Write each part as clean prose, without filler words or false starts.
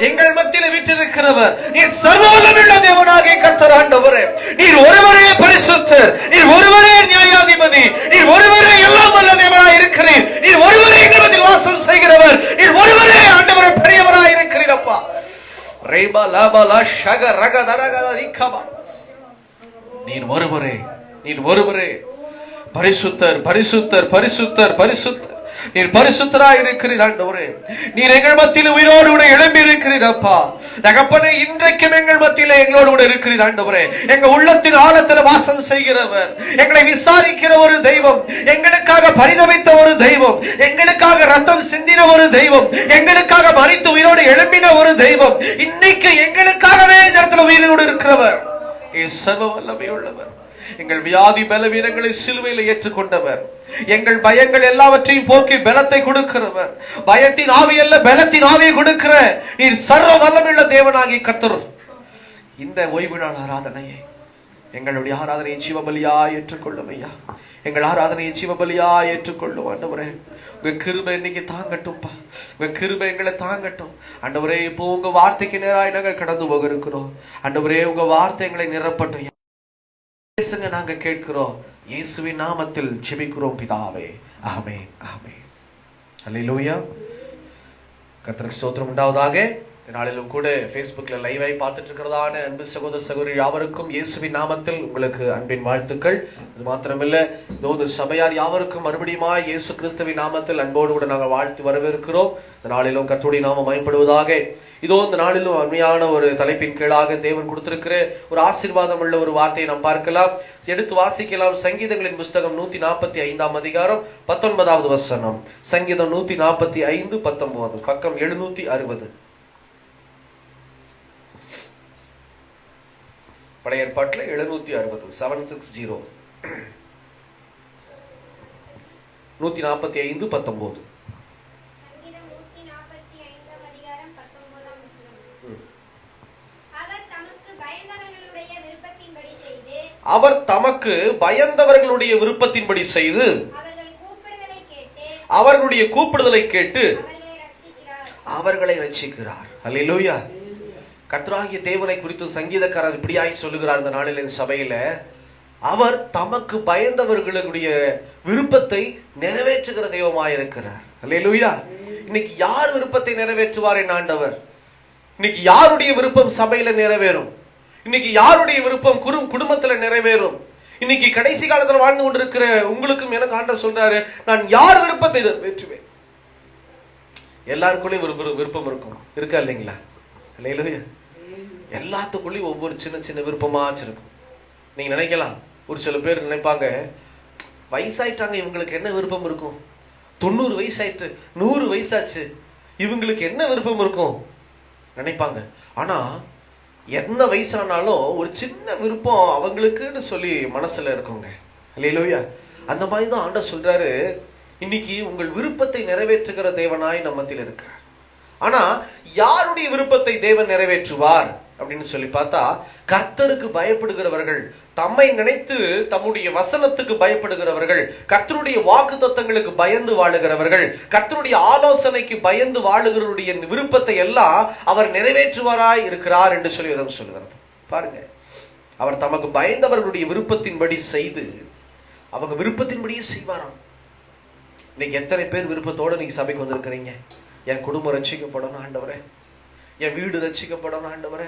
எங்கள் மத்தியில வீற்றிருக்கிறவர் நீர் சர்வ வல்லமையுள்ள தேவனாகிய கர்த்தர் ஆண்டவரே. நீர் ஒருவரே பரிசுத்தர், நீர் ஒருவரே நியாயாதிபதி, நீர் ஒருவரே எல்லாம் வல்ல தேவனாய் இருக்கிறீர். நீர் ஒருவரே எங்கள் மத்தியில் வாசம் செய்கிறவர், நீர் ஒருவரே ஆண்டவரே பெரியவராய் இருக்கிறீர் அப்பா. ரேபா லாபா லா ஷக ரக தரக ரிகபா. நீர் ஒருவரே, நீர் ஒருவரே பரிசுத்தர், பரிசுத்தர், பரிசுத்தர், பரிசுத்தர். நீர் பரிசுத்தராய் இருக்கிறீர் ஆண்டவரே. நீர் எங்கள் மத்தியில் உயிரோடு கூட எழும்பி இருக்கிறீர் அப்பா. தகப்பனே, இன்றைக்கும் எங்கள் மத்தியில எங்களோடு கூட இருக்கிறீர் ஆண்டவரே. எங்க உள்ளத்தின் ஆழத்தில் வாசம் செய்கிறவர், எங்களை விசாரிக்கிற ஒரு தெய்வம், எங்களுக்காக பரிதவித்த ஒரு தெய்வம், எங்களுக்காக ரத்தம் சிந்தின ஒரு தெய்வம், எங்களுக்காக மரித்து உயிரோடு எழும்பின ஒரு தெய்வம், இன்னைக்கு எங்களுக்காகவே இந்த இடத்துல உயிரோடு இருக்கிறவர். சர்வ வல்லமை உள்ளவர். எங்கள் வியாதி பலவீனங்களை சிலுவையில் ஏற்றுக்கொண்டவர். எங்கள் பயங்கள் எல்லாவற்றையும் போக்கி பலத்தை கொடுக்கிறவர். பயத்தின் ஆவி அல்ல, பலத்தின் ஆவியை கொடுக்கிற நீர் சர்வ வல்லமையுள்ள தேவனாகிய கர்த்தர். இந்த ஓய்வு நாள் ஆராதனையை, எங்களுடைய ஆராதனையை ஜீவபலியா ஏற்றுக்கொள்ளும் ஐயா. எங்கள் ஆராதனையை ஜீவபலியா ஏற்றுக்கொள்ளும் ஆண்டவரே. உங்க கிருபை இன்னைக்கு தாங்கட்டும்பா. உங்க கிருபை எங்களை தாங்கட்டும் ஆண்டவரே. இப்போ உங்க வார்த்தைக்கு நேராக நாங்கள் கடந்து போக இருக்கிறோம் ஆண்டவரே. உங்க வார்த்தை எங்களை நிரப்பட்டும். நாங்க கேட்கிறோம் இயேசுவின் நாமத்தில் ஜெபிக்கிறோம் பிதாவே, ஆமென், ஆமென். அல்லேலூயா. கர்த்தருக்கு ஸ்தோத்திரம் உண்டாவதாக. நாளிலும் கூட Facebookல லைவாய் பார்த்துட்டு இருக்கிறதான அன்பு சகோதர சகோதரி யாவருக்கும் இயேசுவின் நாமத்தில் உங்களுக்கு அன்பின் வாழ்த்துக்கள். அது மாத்திரமில்ல, இந்த சபையார் யாவருக்கும் மறுபடியும் இயேசு கிறிஸ்துவின் நாமத்தில் அன்போடு கூட நாங்கள் வாழ்த்து வரவேற்கிறோம். இந்த நாளிலும் கர்த்தருடைய நாமம் பயன்படுவதாக. இதோ இந்த நாளிலும் அருமையான ஒரு தலைப்பின் கீழாக தேவன் கொடுத்திருக்கிற ஒரு ஆசீர்வாதம் உள்ள ஒரு வார்த்தையை நாம் பார்க்கலாம். எடுத்து வாசிக்கலாம். சங்கீதங்களின் புஸ்தகம் 145 அதிகாரம் 19வது வசனம். சங்கீதம் 145 19, பக்கம் 760. பழைய ஏற்பாட்டில் 760, 760, 145 19. அவர் தமக்கு பயந்தவர்களுடைய விருப்பத்தின்படி செய்து அவர்களுடைய கூப்பிடுதலை கேட்டு அவர்களை ரட்சிக்கிறார். அல்லேலூயா. கர்த்தராகிய தேவனை குறித்து சங்கீதக்காரர் இப்படியாய் சொல்லுகிறார் இந்த நாளில் சபையில. அவர் தமக்கு பயந்தவர்களுடைய விருப்பத்தை நிறைவேற்றுகிற தெய்வமாயிருக்கிறார். அல்லேலூயா. இன்னைக்கு யார் விருப்பத்தை நிறைவேற்றுவார் என் ஆண்டவர்? இன்னைக்கு யாருடைய விருப்பம் சபையில நிறைவேறும்? இன்னைக்கு யாருடைய விருப்பம் குடும்பத்துல நிறைவேறும்? இன்னைக்கு கடைசி காலத்துல வாழ்ந்து கொண்டிருக்கிற உங்களுக்கும் எனக்கு ஆண்டவர் சொல்றாரு, நான் யார் விருப்பத்தை நிறைவேற்றுவேன். எல்லாருக்குள்ளேயும் விருப்பம் இருக்கும், இருக்கா இல்லைங்களா? அல்லேலூயா. எல்லாத்துக்குள்ளேயும் ஒவ்வொரு சின்ன சின்ன விருப்பமாச்சு இருக்கும். நீங்க நினைக்கலாம், ஒரு சில பேர் நினைப்பாங்க, வயசாயிட்டாங்க, இவங்களுக்கு என்ன விருப்பம் இருக்கும்? 90 வயசாயிட்டு 100 வயசாச்சு, இவங்களுக்கு என்ன விருப்பம் இருக்கும் நினைப்பாங்க. ஆனா என்ன வயசானாலும் ஒரு சின்ன விருப்பம் அவங்களுக்குன்னு சொல்லி மனசுல இருக்குங்க. அல்லேலூயா. அந்த மாதிரி தான் ஆண்டவர் சொல்றாரு, இன்னைக்கு உங்கள் விருப்பத்தை நிறைவேற்றுகிற தேவனாய் நம்ம மத்தியில் இருக்கிறார். ஆனா யாருடைய விருப்பத்தை தேவன் நிறைவேற்றுவார் அப்படின்னு சொல்லி பார்த்தா, கர்த்தருக்கு பயப்படுகிறவர்கள், தம்மை நினைத்து தம்முடைய வசனத்துக்கு பயப்படுகிறவர்கள், கர்த்தருடைய வாக்கு தத்தங்களுக்கு பயந்து வாழுகிறவர்கள், கர்த்தருடைய ஆலோசனைக்கு பயந்து வாழுகிறவருடைய விருப்பத்தை எல்லாம் அவர் நிறைவேற்றுவாராய் இருக்கிறார் என்று சொல்லி வேதம் சொல்லுகிறது. பாருங்க, அவர் தமக்கு பயந்தவர்களுடைய விருப்பத்தின்படி செய்து அவங்க விருப்பத்தின்படியே செய்வாராம். இன்னைக்கு எத்தனை பேர் விருப்பத்தோட நீங்க சபைக்கு வந்திருக்கிறீங்க? என் குடும்பம் ரட்சிக்கப்படணும் ஆண்டவரே, என் வீடு ரட்சிக்கப்படணும் ஆண்டவரே,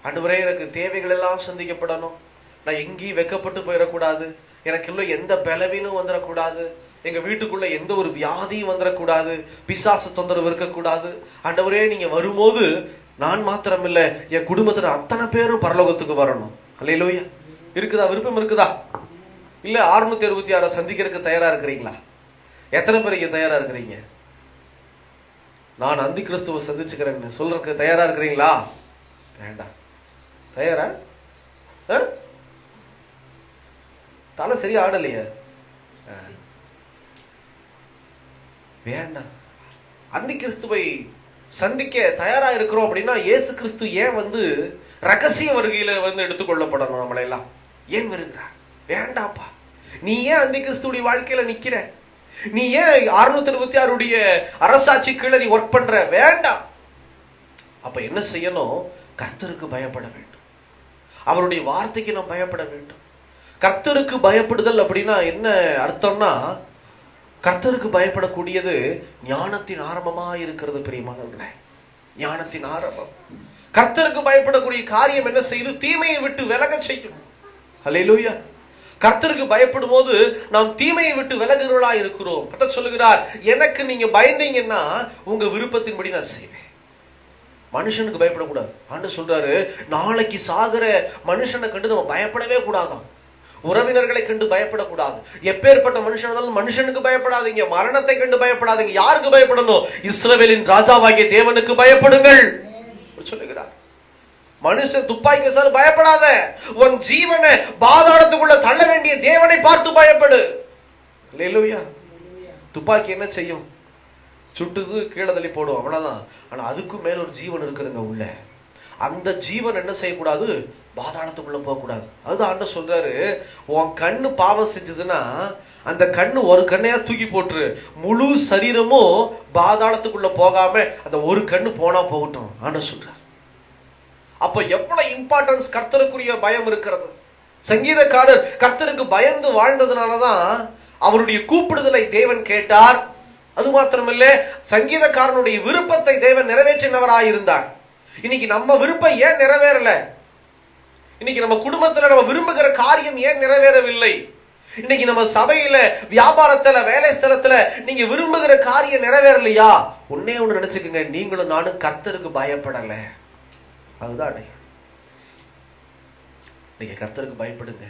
ஆண்டவரே எனக்கு தேவைகள் எல்லாம் சந்திக்கப்படணும், நான் எங்கேயும் வெக்கப்பட்டு போயிடக்கூடாது, எனக்கு இல்லை எந்த பலவீனம் வந்துடக்கூடாது, எங்க வீட்டுக்குள்ள எந்த ஒரு வியாதியும் வந்துடக்கூடாது, பிசாசு தொந்தரவு இருக்கக்கூடாது ஆண்டவரே. நீங்க வரும்போது நான் மாத்திரம் இல்ல, என் குடும்பத்துல அத்தனை பேரும் பரலோகத்துக்கு வரணும். அல்லேலூயா. இருக்குதா? விருப்பம் இருக்குதா? இல்ல 666 சந்திக்கிறதுக்கு தயாரா இருக்கிறீங்களா? எத்தனை பேர் இங்க தயாரா இருக்கிறீங்க? நான் அந்தி கிறிஸ்துவ சந்திச்சுக்கிறேன்னு சொல்றதுக்கு தயாரா இருக்கிறீங்களா? வேண்டாம். தயாரா? தலை சரியா ஆடலையே, வேண்டாம். அந்தி கிறிஸ்துவை சந்திக்க தயாரா இருக்கிறோம் அப்படின்னா, இயேசு கிறிஸ்து ஏன் ரகசிய வருகையில எடுத்துக்கொள்ளப்படணும்? நம்மளை எல்லாம் ஏன் வருகிறார்? வேண்டாப்பா. நீ ஏன் அந்தி கிறிஸ்துடைய வாழ்க்கையில நிக்கிற? நீ ஏன் 666 அரசாட்சி கீழே நீ ஒர்க் பண்ற? வேண்டாம். அப்ப என்ன செய்யணும்? கர்த்தருக்கு பயப்பட வேண்டும். அவருடைய வார்த்தைக்கு நாம் பயப்பட வேண்டும். கர்த்தருக்கு பயப்படுதல் அப்படின்னா என்ன அர்த்தம்னா, கர்த்தருக்கு பயப்படக்கூடியது ஞானத்தின் ஆரம்பமா இருக்கிறது பிரியமானவர்களே. ஞானத்தின் ஆரம்பம். கர்த்தருக்கு பயப்படக்கூடிய காரியம் என்ன செய்து? தீமையை விட்டு விலக செய்யும். ஹல்லேலூயா. கர்த்தருக்கு பயப்படும் போது நாம் தீமையை விட்டு விலகுகிறவர்களா இருக்கிறோம். கர்த்தர் சொல்லுகிறார், எனக்கு நீங்க பயந்தீங்கன்னா உங்க விருப்பத்தின்படி நான் செய்வேன். மனுஷனுக்கு பயப்படக்கூடாது. ஆண்டவர் சொல்றாரு, நாளைக்கு சாகிற மனுஷனை கண்டு நம்ம பயப்படவே கூடாதான். உறவினர்களை கண்டு பயப்படக்கூடாது. எப்பேற்பட்ட மனுஷனாலும் மனுஷனுக்கு பயப்படாதீங்க. மரணத்தை கண்டு பயப்படாதீங்க. யாருக்கு பயப்படணும்? இஸ்ரவேலின் ராஜாவாகிய தேவனுக்கு பயப்படுங்கள் சொல்லுகிறார். மனுஷன் துப்பாக்கி வச்சாலும் பயப்படாத. உன் ஜீவனை பாதாளத்துக்குள்ள தள்ள வேண்டிய தேவனை பார்த்து பயப்படு. அல்லேலூயா. துப்பாக்கி என்ன செய்யும்? சுட்டுது, கீழே தள்ளி போடும், அவ்வளவுதான். ஆனா அதுக்கும் மேல ஒரு ஜீவன் இருக்குதுங்க உள்ள. அந்த ஜீவன் என்ன செய்யக்கூடாது? பாதாளத்துக்குள்ள போக கூடாது. அதுதான் ஆண்டவர் சொல்றாரு, உன் கண்ணு பாவம் செஞ்சதுன்னா அந்த கண்ணு ஒரு கண்ணையா தூக்கி போட்டுரு, முழு சரீரமும் பாதாளத்துக்குள்ள போகாம அந்த ஒரு கண்ணு போனா போகட்டும் ஆண்டவர் சொல்றாரு. அப்ப எவ்வளவு இம்பார்ட்டன்ஸ் கர்த்தருக்குரிய பயம் இருக்கிறது. சங்கீதக்காரர் கர்த்தருக்கு பயந்து வாழ்ந்ததுனாலதான் அவருடைய கூப்பிடுதலை தேவன் கேட்டார். அது மாத்திரமில்ல, சங்கீதக்காரனுடைய விருப்பத்தை தேவன் நிறைவேற்றினவராயிருந்தார். இன்னைக்கு நம்ம விருப்பம் ஏன் நிறைவேறல? இன்னைக்கு நம்ம குடும்பத்துல நம்ம விரும்புகிற காரியம் ஏன் நிறைவேறவில்லை? இன்னைக்கு நம்ம சபையில, வியாபாரத்துல, வேலை ஸ்தலத்துல நீங்க விரும்புகிற காரியம் நிறைவேறலையா? ஒன்னே ஒண்ணு நினைச்சுக்கோங்க, நீங்களும் நானும் கர்த்தருக்கு பயப்படல. அதுதான் நீங்க கர்த்தருக்கு பயப்படுங்க.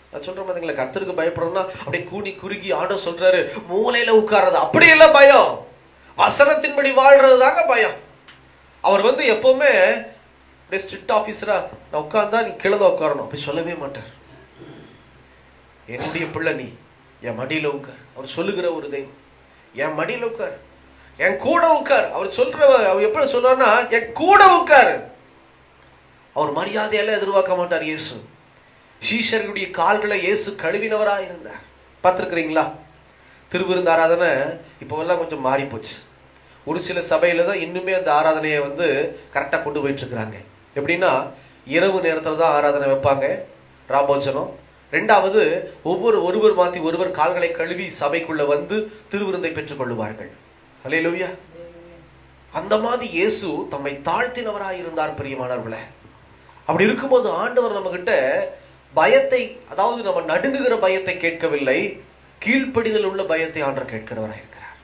நான் சொல்றேன் பாத்தீங்களா, கர்த்தருக்கு பயப்படணும்னா அப்படியே கூனி குறுகி ஆண்டவர் சொல்றாரு மூலையில உட்கார்றது அப்படி எல்லாம் பயம். வசனத்தின்படி வாழ்றது தாங்க பயம். அவர் எப்பவுமே ஸ்ட்ரிக்ட் ஆபீசரா நான் உட்கார்ந்தா நீ கீழே உட்காரணும் அப்படி சொல்லவே மாட்டார். என்னுடைய பிள்ளை, நீ என் மடியில உட்கார். அவர் சொல்லுகிற ஒரு தெய்வம். என் மடியில உட்கார், என் கூட உட்கார். அவர் எப்படி சொல்றாருன்னா, என் கூட உட்கார். அவர் மரியாதையெல்லாம் எதிர்பார்க்க மாட்டார். இயேசு சீஷர்களுடைய கால்களை இயேசு கழுவினவரா இருந்தார். பார்த்திருக்கிறீங்களா? திருவிருந்து ஆராதனை இப்பவெல்லாம் கொஞ்சம் மாறி போச்சு. ஒரு சில சபையில தான் இன்னுமே அந்த ஆராதனையை கரெக்டா கொண்டு போயிட்டு இருக்கிறாங்க. எப்படின்னா, இரவு நேரத்துல தான் ஆராதனை வைப்பாங்க, ராபோஜனம். ரெண்டாவது, ஒருவர் மாத்தி ஒருவர் கால்களை கழுவி சபைக்குள்ள திருவிருந்தை பெற்றுக் கொள்ளுவார்கள். அல்லேலூயா. அந்த மாதிரி இயேசு தம்மை தாழ்த்தினவராய் இருந்தார் பிரியமானவர்களே. அப்படி இருக்கும்போது ஆண்டவர் நம்ம கிட்ட பயத்தை, அதாவது நம்ம நடுங்குகிற பயத்தை கேட்கவில்லை, கீழ்ப்படிதல் உள்ள பயத்தை ஆண்டவர் கேட்கிறவராய் இருக்கிறார்.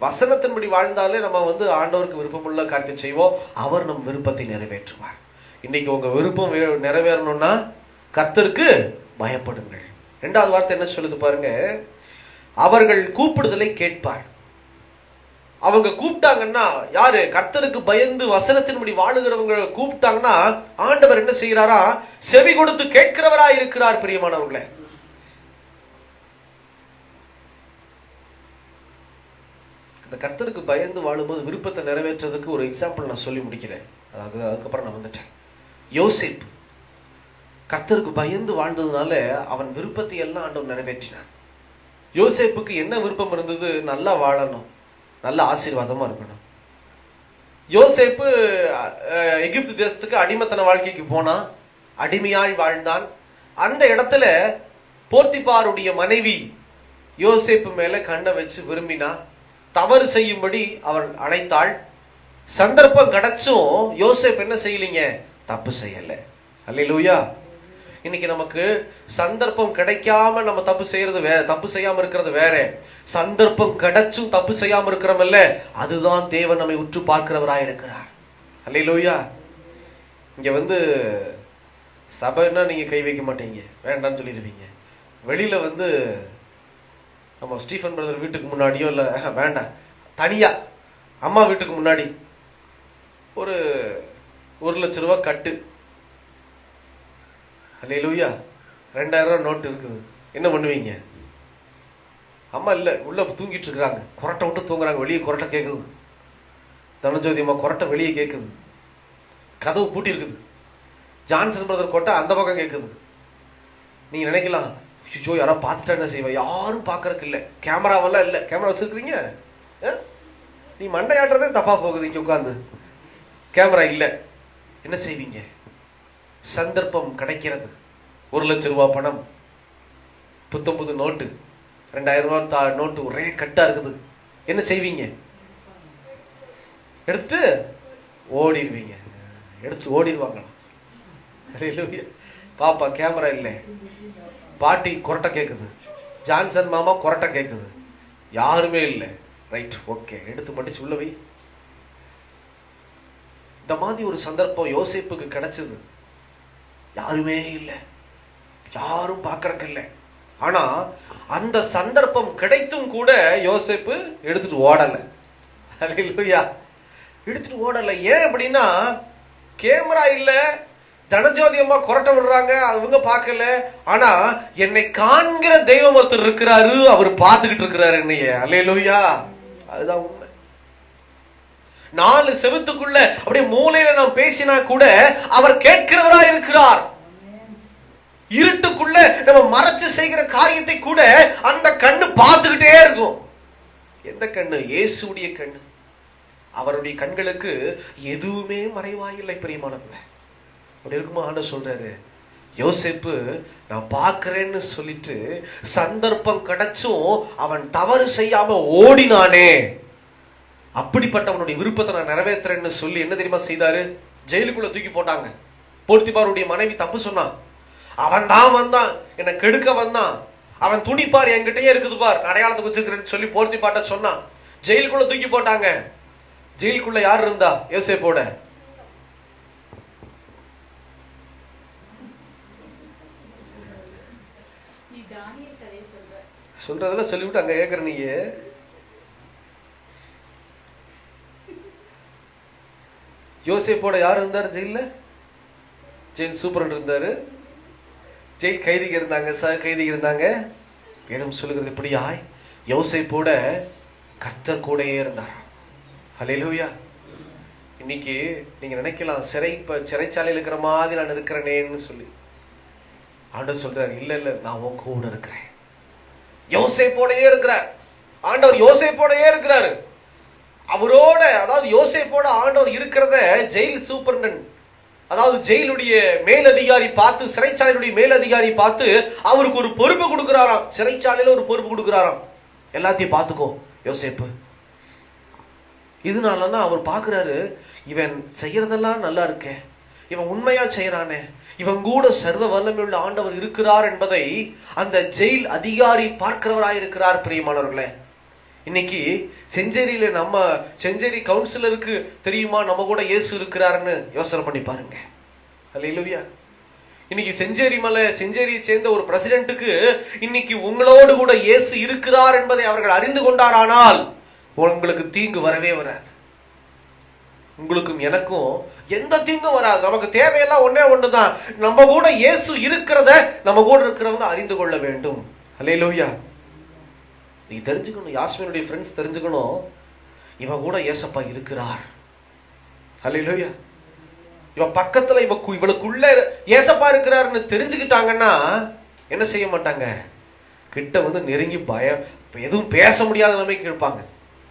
வசனத்தின்படி வாழ்ந்தாலே நம்ம ஆண்டவருக்கு விருப்பமுள்ள காரியத்தை செய்வோம். அவர் நம் விருப்பத்தை நிறைவேற்றுவார். இன்னைக்கு உங்க விருப்பம் நிறைவேறணும்னா கர்த்தருக்கு பயப்படுங்கள். இரண்டாவது வார்த்தை என்ன சொல்லுது பாருங்க, அவர்கள் கூப்பிடுதலை கேட்பார். அவங்க கூப்பிட்டாங்கன்னா, யாரு? கர்த்தருக்கு பயந்து வசனத்தின்படி வாழுகிறவங்க கூப்பிட்டாங்கன்னா ஆண்டவர் என்ன செய்கிறாரா? செவி கொடுத்து கேட்கிறவரா இருக்கிறார். பிரியமானவர்களே, இந்த கர்த்தருக்கு பயந்து வாழும்போது விருப்பத்தை நிறைவேற்றதுக்கு ஒரு எக்ஸாம்பிள் நான் சொல்லி முடிக்கிறேன். அதுக்கப்புறம் நான் வந்துட்டேன். யோசேப்பு கர்த்தருக்கு பயந்து வாழ்ந்ததுனால அவன் விருப்பத்தை எல்லாம் ஆண்டவர் நிறைவேற்றினான். யோசேப்புக்கு என்ன விருப்பம் இருந்தது? நல்லா வாழணும், நல்ல ஆசீர்வாதமா இருக்கணும். யோசேப்பு எகிப்து தேசத்துக்கு அடிமைத்தன வாழ்க்கைக்கு போனான், அடிமையாய் வாழ்ந்தான். அந்த இடத்துல போர்த்திபாருடைய மனைவி யோசேப்பு மேல கண்ணை வச்சு விரும்பினா, தவறு செய்யும்படி அவள் அழைத்தாள். சந்தர்ப்பம் கிடைச்சும் யோசேப்பு என்ன செய்யலீங்க? தப்பு செய்யல. அல்லேலூயா. இன்னைக்கு நமக்கு சந்தர்ப்பம் கிடைக்காம நம்ம தப்பு செய்யறது தப்பு செய்யாம இருக்கிறது வேற. சந்தர்ப்பம் கிடைச்சும் தப்பு செய்யாம இருக்கிறோம்ல, அதுதான் தேவன் நம்மை உற்று பார்க்கிறவராய் இருக்கிறார். அல்லேலூயா. இங்க சபைன்னா நீங்க கை வைக்க மாட்டீங்க, வேண்டாம்னு சொல்லிடுவீங்க. வெளியில நம்ம ஸ்டீஃபன் பிரதர் வீட்டுக்கு முன்னாடியோ இல்ல வேண்டாம், தனியா அம்மா வீட்டுக்கு முன்னாடி ஒரு 1,00,000 ரூபாய் கட்டு, அல்லேலூயா, 2,000 ரூபாய் நோட்டு இருக்குது. என்ன பண்ணுவீங்க? அம்மா இல்ல, உள்ள தூங்கிட்டு இருக்கிறாங்க, கொரட்டை விட்டு தூங்குறாங்க, வெளியே கொரட்டை கேட்குது. தனஜோதி அம்மா கொரட்டை வெளியே கேட்குது, கதவு பூட்டி இருக்குது. ஜான்சன் பிரதர் கொட்டை அந்த பக்கம் கேட்குது. நீங்க நினைக்கலாம், ஐயோ யாராவது பார்த்துட்டா என்ன செய்வா? யாரும் பார்க்கறதுக்கு இல்லை, கேமராவெல்லாம் இல்லை. கேமரா வச்சிருக்கிறீங்க, நீ மண்டையாட்டுறதே தப்பா போகுது இங்க உட்காந்து. கேமரா இல்ல, என்ன செய்வீங்க? சந்தர்ப்பம் கிடைக்கிறது, 1,00,000 ரூபாய் பணம், புது நோட்டு, 2,000 ரூபாய் நோட்டு ஒரே கட்டா இருக்குது, என்ன செய்வீங்க? எடுத்துட்டு ஓடிடுவீங்க. எடுத்து ஓடிடுவாங்களா? பாப்பா கேமரா இல்லை, பாட்டி கொரட்டை கேட்குது, ஜான்சன் மாமா கொரட்டை கேட்குது, யாருமே இல்லை, ரைட் ஓகே எடுத்து மட்டும் சொல்லவை. இந்த மாதிரி ஒரு சந்தர்ப்பம் யோசேப்புக்கு கிடைச்சது. யாருமே இல்லை, யாரும் பார்க்கறக்கு இல்லை. ஆனா அந்த சந்தர்ப்பம் கிடைத்தும் கூட யோசேப்பு எடுத்துட்டு ஓடல. அல்லேலூயா, எடுத்துட்டு ஓடல. ஏன் அப்படின்னா கேமரா இல்ல, தனஜோதி அம்மா கொரட்டை விடுறாங்க, அவங்க பார்க்கல. ஆனா என்னை காண்கிற தெய்வம் ஒருத்தர் இருக்கிறாரு, அவர் பார்த்துக்கிட்டு இருக்கிறாரு என்னைய. அல்லேலூயா, அதுதான் உண்மை. 4 செவுத்துக்குள்ள அப்படியே மூலையில நாம் பேசினா கூட அவர் கேட்கிறவரா இருக்கிறார். இருட்டுக்குள்ள நம்ம மறைச்சு செய்கிற காரியத்தை கூட அந்த கண்ணு பார்த்துக்கிட்டே இருக்கும். எந்த கண்ணு? இயேசுடைய கண்ணு. அவருடைய கண்களுக்கு எதுவுமே மறைவாயில்லை. பிரியமானவர்களே, அப்படி இருக்குமா? ஆண்டவர் சொல்றாரு, யோசேப்பு நான் பார்க்கிறேன்னு சொல்லிட்டு சந்தர்ப்பம் கிடைச்சும் அவன் தவறு செய்யாம ஓடினானே, அப்படிப்பட்டவனுடைய விருப்பத்தை நான் நிறைவேற்றுறேன்னு சொல்லி என்ன தெரியுமா செய்தாரு? ஜெயிலுக்குள்ள தூக்கி போட்டாங்க. போர்த்திபாருடைய மனைவி தப்பு சொன்னான். அவன் தான் வந்தான், என்னை கெடுக்க வந்தான், அவன் துணிப்பார் என்கிட்டயே இருக்குது பார், அடையாளத்துக்கு வச்சிருக்கிறேன்னு சொல்லி போர்த்திபாட்ட சொன்னான். ஜெயிலுக்குள்ள தூக்கி போட்டாங்க. ஜெயிலுக்குள்ள யார் இருந்தா? யோசேப்போட சொல்றதெல்லாம் சொல்லிவிட்டு அங்க கேக்குற நீங்க. யோசேப்போட யார் இருந்தாரு ஜெயில? ஜெயில் சூப்பரண்ட் இருந்தாரு, ஜெயில் கைதிகள் இருந்தாங்க, சக கைதிகள் இருந்தாங்க. வேணும் சொல்லுகிறது இப்படியாய் யோசேப்போட கர்த்தர் கூடயே இருந்தார். அல்லேலூயா. இன்னைக்கு நீங்க நினைக்கலாம், சிறைச்சாலையில் இருக்கிற மாதிரி நான் இருக்கிறேனேன்னு சொல்லி. ஆண்டவர் சொல்றாரு, இல்ல இல்ல நான் உன் கூட இருக்கிறேன். யோசேப்போடயே இருக்கிறார் ஆண்டவர், யோசேப்போடயே இருக்கிறாரு. அவரோட, அதாவது யோசேப்போட ஆண்டவர் இருக்கிறத ஜெயில் சூப்பரண்ட், அதாவது ஜெயிலுடைய மேலதிகாரி பார்த்து, சிறைச்சாலையுடைய மேலதிகாரி பார்த்து அவருக்கு ஒரு பொறுப்பு கொடுக்கிறாராம். சிறைச்சாலையில ஒரு பொறுப்பு கொடுக்கிறாராம், எல்லாத்தையும் பார்த்துக்கோ யோசேப்பு. இதனாலன்னா அவர் பார்க்கிறாரு, இவன் செய்யறதெல்லாம் நல்லா இருக்கே, இவன் உண்மையா செய்யறானே, இவன் கூட சர்வ வல்லமையுள்ள ஆண்டவர் இருக்கிறார் என்பதை அந்த ஜெயில் அதிகாரி பார்க்கிறவராயிருக்கிறார். பிரியமானவர்களே, இன்னைக்கு செஞ்சேரியில நம்ம செஞ்சேரி கவுன்சிலருக்கு தெரியுமா நம்ம கூட இயேசு இருக்கிறாருன்னு யோசனை பண்ணி பாருங்க. அல்லேலூயா. இன்னைக்கு செஞ்சேரியை சேர்ந்த ஒரு பிரசிடென்ட்டுக்கு இன்னைக்கு உங்களோடு கூட இயேசு இருக்கிறார் என்பதை அவர்கள் அறிந்து கொண்டாரானால் உங்களுக்கு தீங்கு வரவே வராது. உங்களுக்கும் எனக்கும் எந்த தீங்கும் வராது. நமக்கு தேவையெல்லாம் ஒன்னே ஒண்ணுதான், நம்ம கூட இயேசு இருக்கிறத நம்ம கூட இருக்கிறவங்க அறிந்து கொள்ள வேண்டும். அல்லேலூயா. நீ தெரிஞ்சுக்கணும், யாஸ்மினுடைய ஃப்ரெண்ட்ஸ் தெரிஞ்சுக்கணும், இவன் கூட ஏசப்பா இருக்கிறார். அல்லேலூயா. இவன் பக்கத்துல இவளுக்குள்ள ஏசப்பா இருக்கிறாருன்னு தெரிஞ்சுக்கிட்டாங்கன்னா என்ன செய்ய மாட்டாங்க? கிட்ட வந்து நெருங்கி எதுவும் பேச முடியாத நிலைமைக்கு இருப்பாங்க.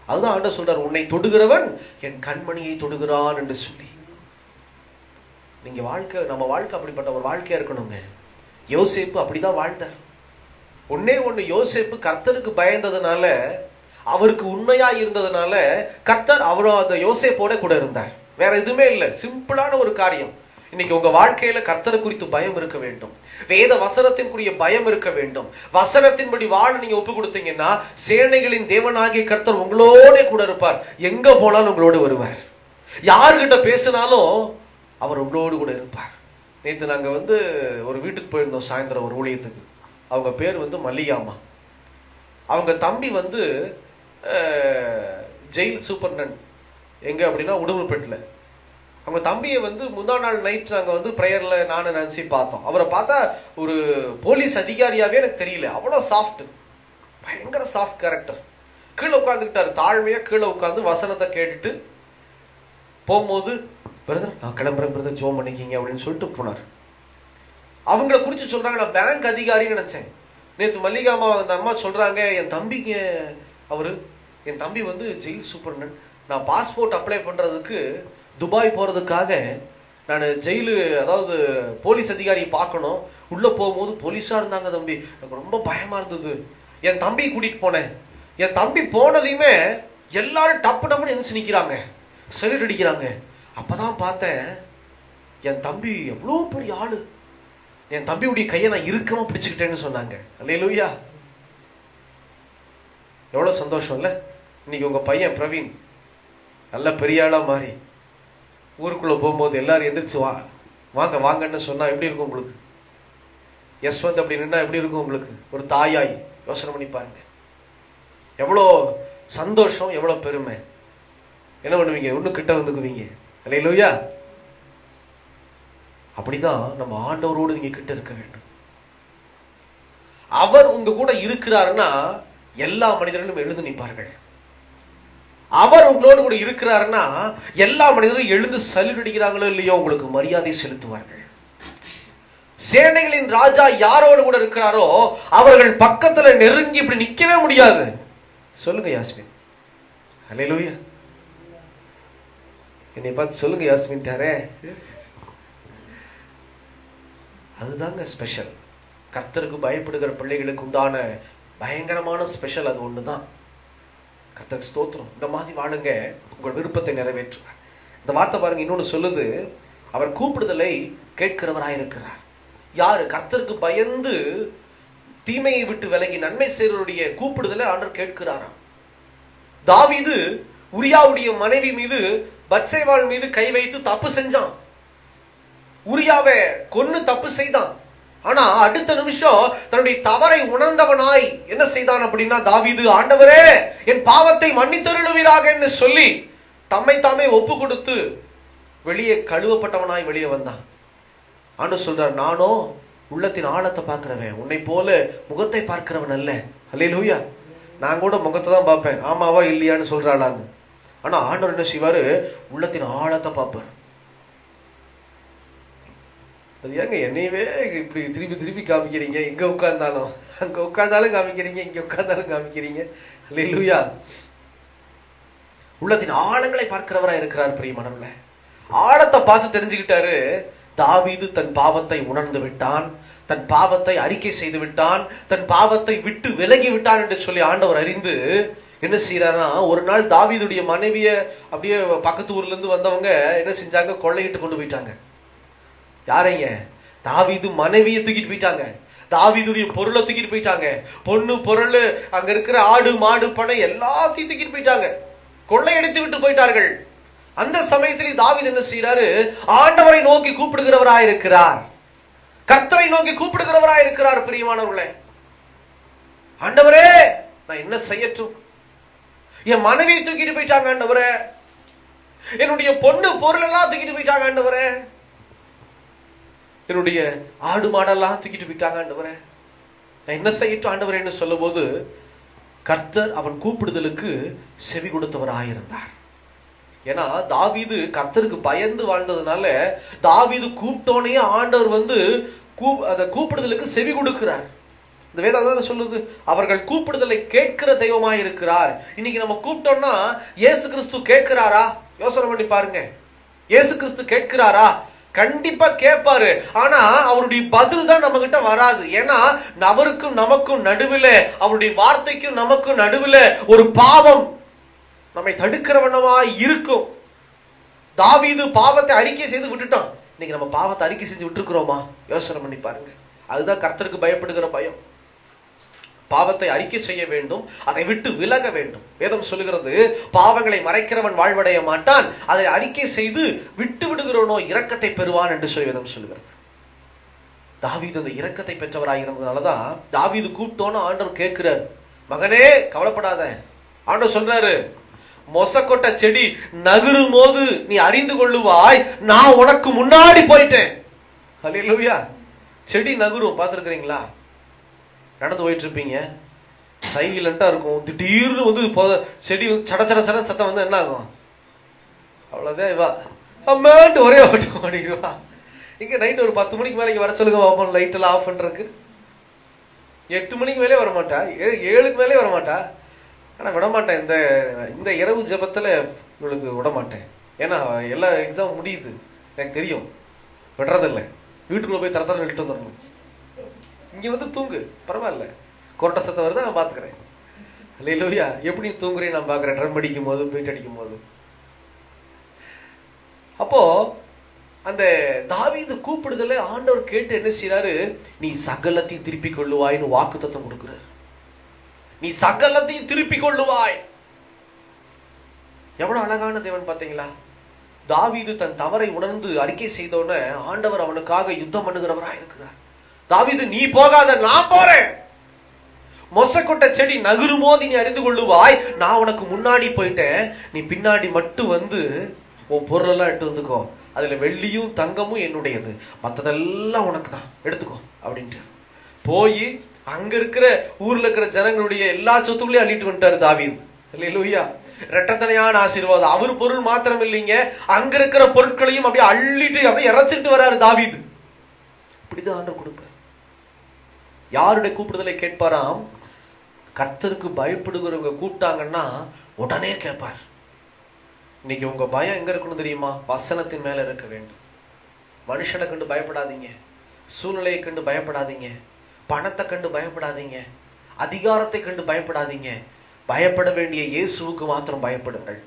அதுதான் ஆண்டவர் சொல்றார், உன்னை தொடுகிறவன் என் கண்மணியை தொடுகிறான் என்று சொல்லி. நீங்க நம்ம வாழ்க்கை அப்படிப்பட்ட ஒரு வாழ்க்கையா இருக்கணுங்க. யோசேப்பு அப்படிதான் வாழ்ந்தார். ஒன்னே ஒண்ணு, யோசேப்பு கர்த்தருக்கு பயந்ததுனால, அவருக்கு உண்மையா இருந்ததுனால கர்த்தர் அவரும் அந்த யோசேப்போட கூட இருந்தார். வேற எதுவுமே இல்லை. சிம்பிளான ஒரு காரியம். இன்னைக்கு உங்க வாழ்க்கையில கர்த்தரை குறித்து பயம் இருக்க வேண்டும், வேத வசனத்தின்குரிய பயம் இருக்க வேண்டும். வசனத்தின்படி வாழ நீங்க ஒப்பு கொடுத்தீங்கன்னா சேனைகளின் தேவனாகிய கர்த்தர் உங்களோட கூட இருப்பார். எங்க போனாலும் உங்களோட வருவார். யார்கிட்ட பேசினாலும் அவர் உங்களோடு கூட இருப்பார். நேற்று நாங்க வந்து ஒரு வீட்டுக்கு போயிருந்தோம், சாயந்தரம் ஒரு ஊழியத்துக்கு. அவங்க பேர் வந்து மல்லிகாமா. அவங்க தம்பி வந்து ஜெயில் சூப்பர்டன் எங்க அப்படின்னா உடுமல்பேட்டில். அவங்க தம்பியை வந்து முந்தா நாள் நைட் நாங்கள் வந்து ப்ரேயர்ல நானும் நினச்சி பார்த்தோம். அவரை பார்த்தா ஒரு போலீஸ் அதிகாரியாவே எனக்கு தெரியல, அவ்வளோ சாஃப்ட், பயங்கர சாஃப்ட் கேரக்டர். கீழே உட்காந்துக்கிட்டாரு, தாழ்மையா கீழே உட்காந்து வசனத்தை கேட்டுட்டு போகும்போது, பிரதர் நான் கிளம்புறேன் பிரதர், ஜோம் பண்ணிக்கிங்க அப்படின்னு சொல்லிட்டு போனார். அவங்கள குறிச்சு சொல்றாங்க, நான் பேங்க் அதிகாரின்னு நினைச்சேன். நேற்று மல்லிகாமா அந்த அம்மா சொல்றாங்க, என் தம்பிங்க என் தம்பி வந்து ஜெயில் சூப்பர்டன், நான் பாஸ்போர்ட் அப்ளை பண்றதுக்கு துபாய் போறதுக்காக நான் ஜெயிலு, அதாவது போலீஸ் அதிகாரியை பார்க்கணும். உள்ள போகும்போது போலீஸா இருந்தாங்க தம்பி. எனக்கு ரொம்ப பயமா இருந்தது. என் தம்பி கூட்டிட்டு போனேன். என் தம்பி போனதையுமே எல்லாரும் டப்பு டப்புன்னு எந்திரிச்சு நிக்கிறாங்க, சல்யூட் அடிக்கிறாங்க. அப்பதான் பார்த்தேன் என் தம்பி எவ்வளோ பெரிய ஆளு. என் தம்பியுடைய கையை நான் இறுக்கமா பிடிச்சுக்கிட்டேன்னு சொன்னாங்க. அல்லேலூயா. எவ்வளவு சந்தோஷம் இல்ல? இன்னைக்கு உங்க பையன் பிரவீன் நல்ல பெரிய ஆளா மாறி ஊருக்குள்ள போகும்போது எல்லாரும் எந்திரிச்சு வாங்க வாங்கன்னு சொன்னா எப்படி இருக்கும் உங்களுக்கு? யஸ்வந்த் அப்படி நின்னா எப்படி இருக்கும் உங்களுக்கு? ஒரு தாயாய் யோசனை பண்ணி பாருங்க. எவ்வளோ சந்தோஷம், எவ்வளவு பெருமை. என்ன பண்ணுவீங்க? ஒண்ணு கிட்ட வந்துக்குவீங்க. அல்லேலூயா. அப்படிதான் நம்ம ஆண்டவரோடு நீங்க கிட்ட இருக்க வேண்டும். அவர் உங்க கூட இருக்கிறாருன்னா எல்லா மனிதர்களும் எழுந்து நிற்பார்கள். அவர் உங்களோடு கூட இருக்கிறாருன்னா எல்லா மனிதர்களும் எழுந்து சல்யூட் அடிக்கிறாங்களோ இல்லையோ உங்களுக்கு மரியாதை செலுத்துவார்கள். சேனைகளின் ராஜா யாரோடு கூட இருக்கிறாரோ அவர்கள் பக்கத்துல நெருங்கி இப்படி நிக்கவே முடியாது. சொல்லுங்க யாஸ்மின். அல்லேலூயா. என்னை பார்த்து சொல்லுங்க யாஸ்மின் தாரே. அதுதாங்க ஸ்பெஷல். கர்த்தருக்கு பயப்படுகிற பிள்ளைகளுக்கு உண்டான பயங்கரமான ஸ்பெஷல் அது ஒண்ணுதான். கர்த்தருக்கு ஸ்தோத்திரம். இந்த மாதிரி வாழுங்க, உங்கள் விருப்பத்தை நிறைவேற்றுவார். இந்த வார்த்தை பாருங்க, இன்னொன்னு சொல்லுது, அவர் கூப்பிடுதலை கேட்கிறவராயிருக்கிறார். யாரு? கர்த்தருக்கு பயந்து தீமையை விட்டு விலகி நன்மை செய்வருடைய கூப்பிடுதலை ஆண்டவர் கேட்கிறாராம். தாவீது உரியாவுடைய மனைவி மீது, பத்சேபாள் மீது கை வைத்து தப்பு செஞ்சான். உரியாவை கொன்னு தப்பு செய்தான். ஆனா அடுத்த நிமிஷம் தன்னுடைய தவறை உணர்ந்தவனாய் என்ன செய்தான் அப்படின்னா, தாவீது, ஆண்டவரே என் பாவத்தை மன்னித்தருளுவீராக என்று சொல்லி தம்மை தாமே ஒப்பு கொடுத்து வெளியே கழுவப்பட்டவனாய் வெளியே வந்தான். ஆண்டவர் சொல்றார், நானோ உள்ளத்தின் ஆழத்தை பார்க்கிறவன், உன்னை போல முகத்தை பார்க்கிறவன் அல்ல. அல்லேலூயா. நான் கூட முகத்தை தான் பார்ப்பேன், ஆமாவா இல்லையான்னு சொல்றாளாங்க. ஆனா ஆண்டவர் என்ன செய்வாரு? உள்ளத்தின் ஆழத்தை பார்ப்பார். அது ஏங்க என்னையவே இப்படி திருப்பி திருப்பி காமிக்கிறீங்க? எங்க உட்கார்ந்தாலும் அங்க உட்கார்ந்தாலும் காமிக்கிறீங்க, இங்க உட்கார்ந்தாலும் காமிக்கிறீங்க. அல்லேலூயா. உள்ளத்தின் ஆழங்களை பார்க்கிறவரா இருக்கிறார் பிரியமானவர்களே. ஆழத்தை பார்த்து தெரிஞ்சுக்கிட்டாரு. தாவீது தன் பாவத்தை உணர்ந்து விட்டான், தன் பாவத்தை அறிக்கை செய்து விட்டான், தன் பாவத்தை விட்டு விலகி விட்டான் என்று சொல்லி ஆண்டவர் அறிந்து என்ன செய்யறாருன்னா, ஒரு நாள் தாவீதுடைய மனைவிய அப்படியே பக்கத்து ஊர்ல இருந்து வந்தவங்க என்ன செஞ்சாங்க? கொள்ளையிட்டு கொண்டு போயிட்டாங்க. யாரைங்க? தாவீது மனைவியை தூக்கிட்டு போயிட்டாங்க. தாவீதுடைய பொருளை தூக்கிட்டு போயிட்டாங்க. பொண்ணு பொருள், அங்க இருக்கிற ஆடு மாடு பணம் எல்லாத்தையும் தூக்கிட்டு போயிட்டாங்க. கொள்ளையடித்து விட்டு போயிட்டார்கள். அந்த சமயத்தில் தாவீது என்ன செய்யறாரு? ஆண்டவரை நோக்கி கூப்பிடுகிறவராயிருக்கிறார், கர்த்தரை நோக்கி கூப்பிடுகிறவராயிருக்கிறார். பிரியமானவர்களே, ஆண்டவரே நான் என்ன செய்யட்டும்? என் மனைவியை தூக்கிட்டு போயிட்டாங்க ஆண்டவரே, என்னுடைய பொண்ணு பொருள் எல்லாம் தூக்கிட்டு போயிட்டாங்க ஆண்டவரே, என்னுடைய ஆடு மாடெல்லாம் தூக்கிட்டு போயிட்டாங்க ஆண்டவரே, நான் என்ன செய்யட்டும் ஆண்டவரேன்னு சொல்லும் போது கர்த்தர் அவன் கூப்பிடுதலுக்கு செவி கொடுத்தவராயிருந்தார். ஏன்னா தாவீது கர்த்தருக்கு பயந்து வாழ்ந்ததுனால தாவீது கூப்பிட்டோனே ஆண்டவர் வந்து அந்த கூப்பிடுதலுக்கு செவி கொடுக்கிறார். இந்த வேதம் சொல்லுது, அவர்கள் கூப்பிடுதலை கேட்கிற தெய்வமாய் இருக்கிறார். இன்னைக்கு நம்ம கூப்பிட்டோம்னா இயேசு கிறிஸ்து கேட்கிறாரா? யோசனை பண்ணி பாருங்க. இயேசு கிறிஸ்து கேட்கிறாரா? கண்டிப்பா கேட்பாரு. ஆனா அவருடைய பதில் தான் நம்ம கிட்ட வராது. ஏன்னா அவருக்கும் நமக்கும் நடுவில், அவருடைய வார்த்தைக்கும் நமக்கும் நடுவில் ஒரு பாவம் நம்மை தடுக்கிறவனமா இருக்கும். தாவீது பாவத்தை அறிக்கை செய்து விட்டுட்டான். இன்னைக்கு நம்ம பாவத்தை அறிக்கை செஞ்சு விட்டுருக்கிறோமா? யோசனை பண்ணி பாருங்க. அதுதான் கர்த்தருக்கு பயப்படுகிற பயம். பாவத்தை அறிக்கை செய்ய வேண்டும், அதை விட்டு விலக வேண்டும். வேதம் சொல்லுகிறது, பாவங்களை மறைக்கிறவன் வாழ்வடைய மாட்டான், அதை அறிக்கை செய்து விட்டு விடுகிறவனோ இரக்கத்தை பெறுவான் என்று சொல்லி வேதம் சொல்லுகிறது. தாவீது அந்த இரக்கத்தை பெற்றவராகிறதுனாலதான் தாவீது கூப்பிட்டோன்னு ஆண்டவர் கேட்கிறார், மகனே கவலைப்படாத. ஆண்டவர் சொல்றாரு, மொசக்கொட்ட செடி நகரும் போது நீ அறிந்து கொள்ளுவாய், நான் உனக்கு முன்னாடி போயிட்டேன். அல்லேலூயா. செடி நகரும், பார்த்திருக்கிறீங்களா? நடந்து போயிட்டு இருப்பீங்க, சைலண்டா இருக்கும், திடீர்னு வந்து செடி சட சட சட சத்தம் வந்து என்ன ஆகும்? அவ்வளவுதான், இவா அம்மான்ட்டு ஒரே ஓட்டம் ஓடிடுவா. இங்க நைட் ஒரு 10 மணிக்கு மேலே வர சொல்லுங்க பாப்போம், லைட் எல்லாம் ஆஃப் பண்றதுக்கு. 8 மணிக்கு மேலே வரமாட்டா, 7க்கு மேலே வரமாட்டா. ஆனா விடமாட்டேன், இந்த இரவு ஜெபத்துல உங்களுக்கு விடமாட்டேன். ஏன்னா எல்லா எக்ஸாம் முடியுது, எனக்கு தெரியும், விடுறதில்லை. வீட்டுக்குள்ள போய் தர எழுட்டு வந்துடணும். இங்க வந்து தூங்கு, பரவாயில்ல, கொரட்ட சத்தம் வருது, நான் பாத்துக்கிறேன். அல்லேலூயா. எப்படி தூங்குறேன் நான் பாக்குறேன், ட்ரம் அடிக்கும் போது, பீட் அடிக்கும் போது. அப்போ அந்த தாவீது கூப்பிடுதல ஆண்டவர் கேட்டு என்ன செய்யறாரு, நீ சகலத்தையும் திருப்பிக் கொள்ளுவாய்னு வாக்குத்தத்தம் கொடுக்கிறார். நீ சகலத்தையும் திருப்பிக் கொள்ளுவாய். எவ்வளவு அழகான தேவன் பாத்தீங்களா? தாவீது தன் தவறை உணர்ந்து அறிக்கை செய்தோன்னு ஆண்டவர் அவனுக்காக யுத்தம் பண்ணுகிறவராக இருக்கிறார். தாவீது, நீ போகாத, நான் போறேன். மொசக்கொட்ட செடி நகுருமோ நீ அறிந்து கொள்ளுவாய், நான் உனக்கு முன்னாடி போயிட்டேன், நீ பின்னாடி மட்டும் வந்து உன் பொருள் எல்லாம் எடுத்து வந்துக்கோ, அதுல வெள்ளியும் தங்கமும் என்னுடையது, மற்றதெல்லாம் உனக்கு தான், எடுத்துக்கோ அப்படின்ட்டு போய் அங்க இருக்கிற ஊர்ல இருக்கிற ஜனங்களுடைய எல்லா சொத்துக்களையும் அள்ளிட்டு வந்துட்டாரு தாவீது. அல்லேலூயா. இரட்டத்தனையான ஆசீர்வாதம். அவர் பொருள் மாத்திரம் இல்லைங்க, அங்க இருக்கிற பொருட்களையும் அப்படியே அள்ளிட்டு அப்படியே இறைச்சிட்டு வராரு தாவீது. இப்படிதான் ஆண்டவர் கொடுப்பார். யாருடைய கூப்பிடுதலை கேட்பாராம்? கர்த்தருக்கு பயப்படுகிறவங்க கூப்பிட்டாங்கன்னா உடனே கேட்பார். இன்னைக்கு உங்க பயம் எங்க இருக்கணும் தெரியுமா? வசனத்தின் மேல இருக்க வேண்டும். மனுஷனை கண்டு பயப்படாதீங்க, சூழ்நிலையை கண்டு பயப்படாதீங்க, பணத்தை கண்டு பயப்படாதீங்க, அதிகாரத்தை கண்டு பயப்படாதீங்க. பயப்பட வேண்டிய இயேசுவுக்கு மாத்திரம் பயப்படுங்கள்.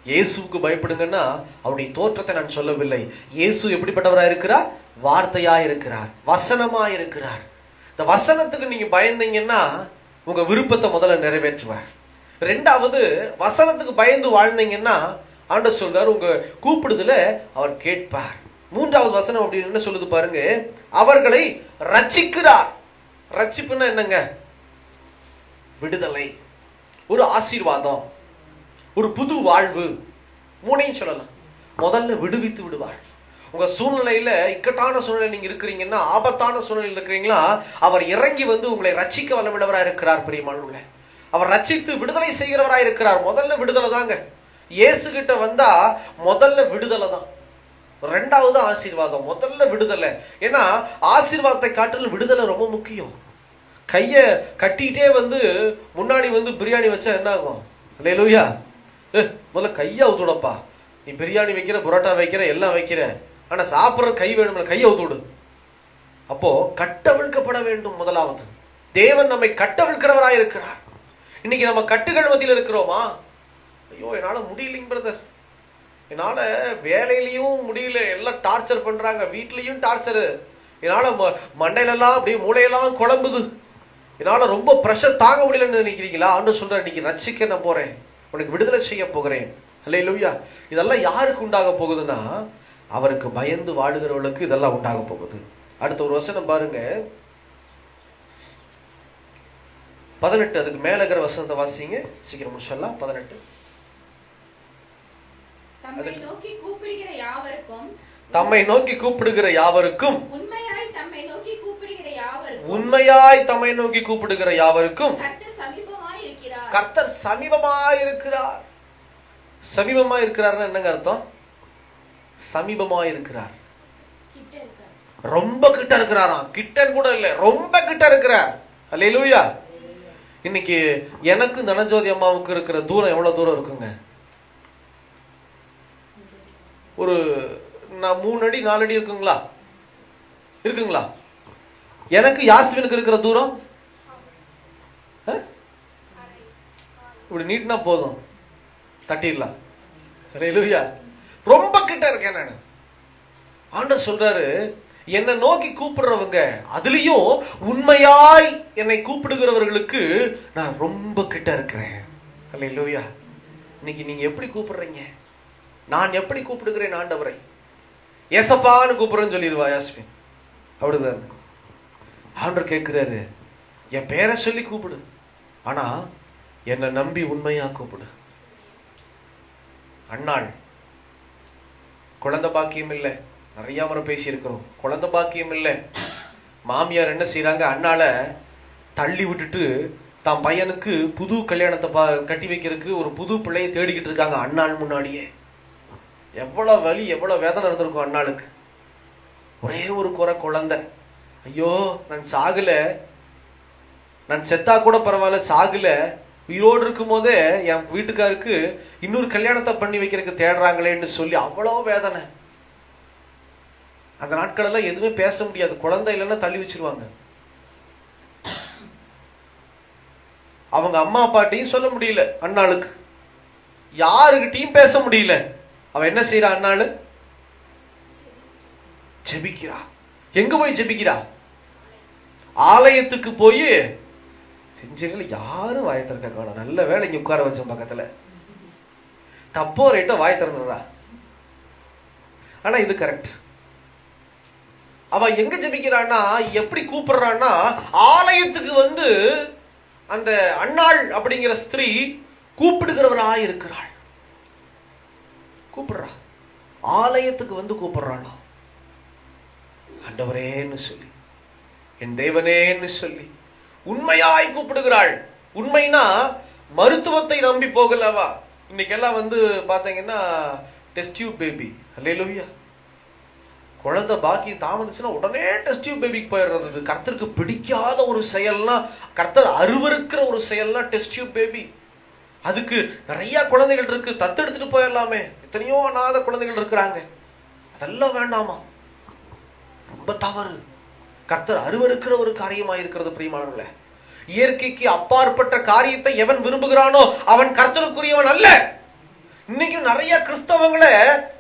இயேசுவுக்கு பயப்படுங்கன்னா அவருடைய தோற்றத்தை நான் சொல்லவில்லை. இயேசு எப்படிப்பட்டவரா இருக்கிறார்? வார்த்தையா இருக்கிறார், வசனமா இருக்கிறார். இந்த வசனத்துக்கு நீங்க பயந்தீங்கன்னா உங்க விருப்பத்தை முதல்ல நிறைவேற்றுவார். ரெண்டாவது, வசனத்துக்கு பயந்து வாழ்ந்தீங்கன்னா ஆண்டவர் சொல்றார், உங்க கூப்பிடுதல அவர் கேட்பார். மூன்றாவது வசனம் அப்படின்னு என்ன சொல்லுது பாருங்க, அவர்களை ரட்சிக்கிறார். ரட்சிப்புன்னா என்னங்க? விடுதலை, ஒரு ஆசீர்வாதம், ஒரு புது வாழ்வு. மூணையும் சொல்லலாம். முதல்ல விடுவித்து விடுவார். உங்க சூழ்நிலையில இக்கட்டான சூழ்நிலை நீங்க இருக்கிறீங்கன்னா, ஆபத்தான சூழ்நிலையில் இருக்கிறீங்களா, அவர் இறங்கி வந்து உங்களை ரட்சிக்க வல்லவிடவராக இருக்கிறார். பிரியமானவர்களே, அவர் ரட்சித்து விடுதலை செய்கிறவராக இருக்கிறார். முதல்ல விடுதலை தாங்க. இயேசு கிட்ட வந்தா முதல்ல விடுதலை தான். ரெண்டாவது ஆசீர்வாதம், முதல்ல விடுதலை. ஏன்னா ஆசீர்வாதத்தை காட்டிலும் விடுதலை ரொம்ப முக்கியம். கைய கட்டிட்டே வந்து முன்னாடி வந்து பிரியாணி வச்சா என்ன ஆகும்? அல்லேலூயா. முதல்ல கையை அவுத்துடப்பா. நீ பிரியாணி வைக்கிற, புரோட்டா வைக்கிற, எல்லாம் வைக்கிற, ஆனா சாப்பிட்ற கை வேணும்ல, கையை அவுத்துடு. அப்போ கட்டவிழ்க்கப்பட வேண்டும். முதலாவது தேவன் நம்மை கட்டவிழ்க்கிறவராய் இருக்கிறார். இன்னைக்கு நம்ம கட்டுகள் மத்தியில் இருக்கிறோமா? ஐயோ என்னால முடியலைங்க பிரதர், என்னால வேலையிலையும் முடியல, எல்லாம் டார்ச்சர் பண்றாங்க, வீட்லயும் டார்ச்சரு, என்னால மண்டையிலெல்லாம் அப்படியே மூளையெல்லாம் குழம்புது, என்னால ரொம்ப பிரஷர் தாங்க முடியலன்னு நினைக்கிறீங்களா? ஆண்டவர் சொல்ற, இன்னைக்கு ரட்சிக்க நான் போறேன், உனக்கு விடுதலை செய்ய போகிறேன். அல்லேலூயா. இதெல்லாம் யாருக்கு உண்டாக போகுதுன்னா, அவருக்கு பயந்து வாழுகிறவர்களுக்கு இதெல்லாம் உண்டாக போகுது. அடுத்த ஒரு வசனம் பாருங்க, 18. அதுக்கு மேல இருக்கிற வசனத்தை வாசிங்க, சீக்கிரம் முடிச்சிடலாம். 18. தம்மை நோக்கி கூப்பிடுகிற யாவருக்கும், தம்மை நோக்கி கூப்பிடுகிற யாவருக்கும், உண்மையாய் தம்மை நோக்கி கூப்பிடுகிற யாவருக்கும், உண்மையாய் தம்மை நோக்கி கூப்பிடுகிற யாவருக்கும் கர்த்தர் சமீபமாய் இருக்கிறார். கர்த்தர் சமீபமாய் இருக்கிறார். சமீபமாய் இருக்கிறார்னா என்னங்க அர்த்தம்? சமீபமாய் இருக்கிறார், கிட்ட இருக்கார், ரொம்ப கிட்ட இருக்கிறாராம். கிட்டன் கூட இல்ல, ரொம்ப கிட்ட இருக்கிறார். அல்லேலூயா. இன்னைக்கு எனக்கு தனஜோதி அம்மாவுக்கு இருக்கிற தூரம் எவ்வளவு தூரம் இருக்குங்க? ஒரு 3 அடி 4 அடி இருக்குங்களா? இருக்குங்களா? எனக்கு யாஸ்வினுக்கு இருக்கிற தூரம் இப்படி நீட்னா போதும், தட்டிடலாம். அல்லேலூயா. ரொம்ப கிட்ட இருக்கேன் நான். ஆண்டவர் சொல்றாரு, என்னை நோக்கி கூப்பிடுறவங்க, அதுலயும் உண்மையாய் என்னை கூப்பிடுகிறவர்களுக்கு நான் ரொம்ப கிட்ட இருக்கிறேன். அல்லேலூயா. இன்னைக்கு நீங்க எப்படி கூப்பிடுறீங்க? நான் எப்படி கூப்பிடுகிறேன் ஆண்டவரை? ஏசப்பான்னு கூப்பிடுறேன்னு சொல்லிடுவா யாஸ்மின். அப்படிதான் ஆண்டவர் கேட்கிறாரு, என் பேரை சொல்லி கூப்பிடு, ஆனா என்னை நம்பி உண்மையா கூப்பிடு. அண்ணாள் குழந்தை பாக்கியம் இல்லை, நிறைய முறை பேசி இருக்கிறோம். குழந்தை பாக்கியம் இல்லை. மாமியார் என்ன செய்யறாங்க? அண்ணால தள்ளி விட்டுட்டு தான் பையனுக்கு புது கல்யாணத்தை கட்டி வைக்கிறதுக்கு ஒரு புது பிள்ளையை தேடிக்கிட்டு இருக்காங்க அண்ணாள் முன்னாடியே. எவ்வளவு வலி, எவ்வளவு வேதனை இருந்திருக்கும் அண்ணாளுக்கு. ஒரே ஒரு குறை, குழந்தை. ஐயோ நான் சாகல, நான் செத்தா கூட பரவாயில்ல, சாகல, உயிரோடு இருக்கும் போதே என் வீட்டுக்காருக்கு இன்னொரு கல்யாணத்தை பண்ணி வைக்கிறதுக்கு தேடுறாங்களேன்னு சொல்லி அவ்வளோ வேதனை. அந்த நாட்கள் எல்லாம் எதுவுமே பேச முடியாது, குழந்தை இல்லைன்னா தள்ளி வச்சிருவாங்க. அவங்க அம்மா அப்பாட்டையும் சொல்ல முடியல அண்ணாளுக்கு, யாருக்கிட்டையும் பேச முடியல. அவ என்ன செய்யறா? அண்ணாளு ஜெபிக்கிறா. எங்க போய் ஜெபிக்கிறா? ஆலயத்துக்கு போய் செஞ்சீங்கள. யாரும் வாய திறக்க காணும். நல்ல வேலை இங்க உட்கார வச்சோம் பக்கத்துல. தப்போ ரைட்டோ வாய திறந்துடா. ஆனா இது கரெக்ட். அவ எங்க ஜெபிக்கிறான்னா, எப்படி கூப்பிடுறான்னா, ஆலயத்துக்கு வந்து அந்த அன்னாள் அப்படிங்கிற ஸ்திரீ கூப்பிடுகிறவராய் இருக்கிறாள். கூப்பிடுறா, ஆலயத்துக்கு வந்து கூப்பிடுறாளா, ஆண்டவரேன்னு சொல்லி, என் தேவனேன்னு சொல்லி உண்மையாய் கூப்பிடுகிறாள். உண்மைனா மருத்துவத்தை நம்பி போகலவா. இன்னைக்கு எல்லாம் வந்து பாத்தீங்கன்னா டெஸ்ட் டியூப் பேபி. அல்லேலூயா. குழந்தை பாக்கி தாமதிச்சுன்னா உடனே டெஸ்ட் டியூப் பேபிக்கு போயிடுறது. கர்த்தருக்கு பிடிக்காத ஒரு செயல்னா, கர்த்தர் அருவருக்கிற ஒரு செயல்னா டெஸ்ட் டியூப் பேபி. அதுக்கு நிறைய குழந்தைகள் இருக்கு, தத்தெடுத்துட்டு போயிடலாமே. எத்தனையோ அனாத குழந்தைகள் இருக்கிறாங்க. அதெல்லாம் வேண்டாமா, ரொம்ப தவறு. கர்த்தர் அருவருக்கிற ஒரு காரியமா இருக்கிறது பிரியமானவர்களே. இயற்கைக்கு அப்பாற்பட்ட காரியத்தை எவன் விரும்புகிறானோ அவன் கர்த்தருக்குரியவன் அல்ல. இன்னைக்கு நிறைய கிறிஸ்தவங்களை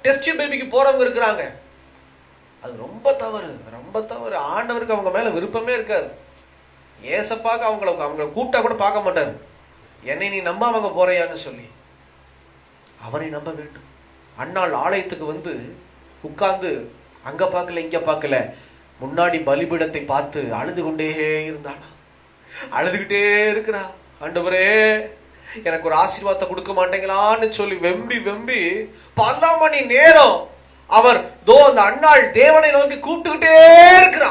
டெஸ்ட் டியூப் பேபிக்கு போறவங்க இருக்கிறாங்க. அது ரொம்ப தவறு, ரொம்ப தவறு. ஆண்டவருக்கு அவங்க மேல விருப்பமே இருக்காது. ஏசப்பாக்க அவங்கள கூப்பிட்டா கூட பார்க்க மாட்டாரு. என்னை நீ நம்ப அவங்க போறையான்னு சொல்லி அவரை நம்ப வேண்டும். அன்னாள் ஆலயத்துக்கு வந்து உட்கார்ந்து அங்க பார்க்கல இங்க பார்க்கல, முன்னாடி பலிபீடத்தை பார்த்து அழுது கொண்டே இருந்தானா. அழுதுகிட்டே இருக்கிறா. ஆண்டவரே எனக்கு ஒரு ஆசீர்வாதத்தை கொடுக்க மாட்டேங்களான்னு சொல்லி வெம்பி வெம்பி பல மணி நேரம் அவர் அந்த அன்னாள் தேவனை நோக்கி கூப்பிட்டுக்கிட்டே இருக்கிறா.